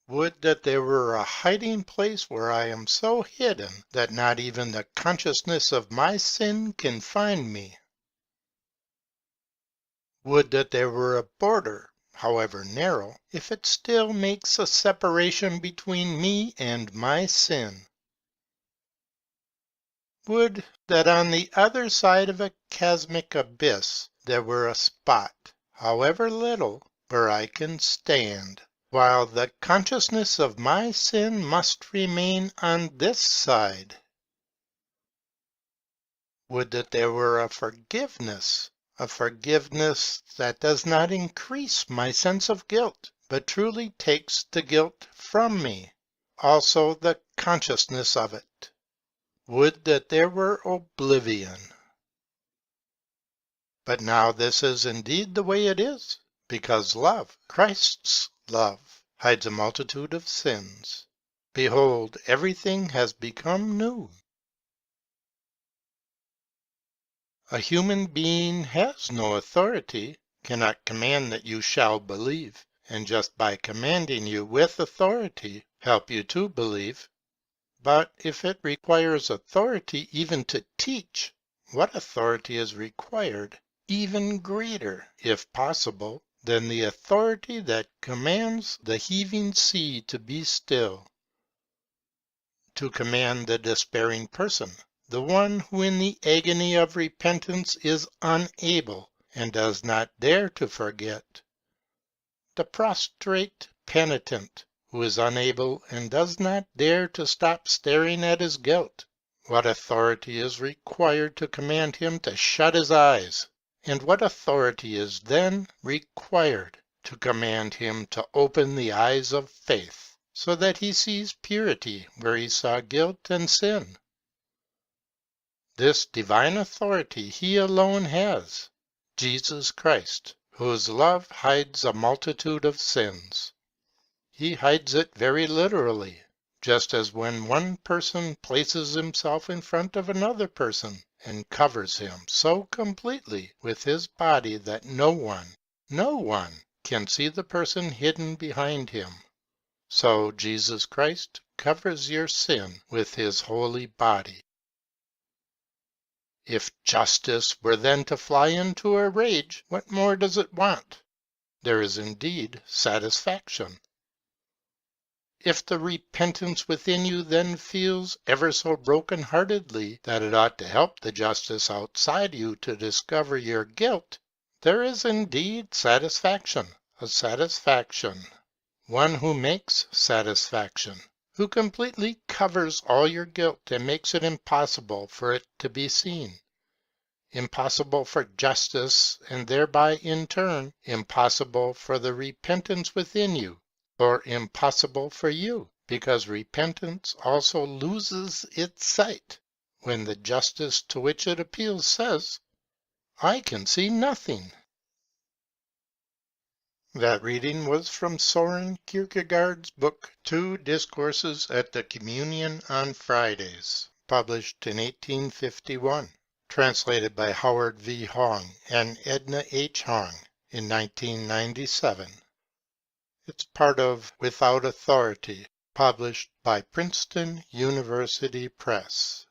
Would that there were a hiding place where I am so hidden that not even the consciousness of my sin can find me. Would that there were a border, however narrow, if it still makes a separation between me and my sin. Would that on the other side of a chasmic abyss there were a spot, however little, where I can stand, while the consciousness of my sin must remain on this side. Would that there were a forgiveness that does not increase my sense of guilt, but truly takes the guilt from me, also the consciousness of it. Would that there were oblivion. But now this is indeed the way it is, because love, Christ's love, hides a multitude of sins. Behold, everything has become new. A human being has no authority, cannot command that you shall believe, and just by commanding you with authority, help you to believe. But if it requires authority even to teach, what authority is required, even greater, if possible, than the authority that commands the heaving sea to be still? To command the despairing person, the one who in the agony of repentance is unable and does not dare to forget, the prostrate penitent who is unable and does not dare to stop staring at his guilt, what authority is required to command him to shut his eyes, and what authority is then required to command him to open the eyes of faith, so that he sees purity where he saw guilt and sin? This divine authority he alone has, Jesus Christ, whose love hides a multitude of sins. He hides it very literally, just as when one person places himself in front of another person and covers him so completely with his body that no one can see the person hidden behind him. So Jesus Christ covers your sin with his holy body. If justice were then to fly into a rage, what more does it want? There is indeed satisfaction. If the repentance within you then feels ever so broken-heartedly that it ought to help the justice outside you to discover your guilt, there is indeed satisfaction, a satisfaction, one who makes satisfaction, who completely covers all your guilt and makes it impossible for it to be seen. Impossible for justice, and thereby in turn impossible for the repentance within you, or impossible for you, because repentance also loses its sight when the justice to which it appeals says, I can see nothing. That reading was from Soren Kierkegaard's book Two Discourses at the Communion on Fridays, published in 1851, translated by Howard V. Hong and Edna H. Hong in 1997. It's part of Without Authority, published by Princeton University Press.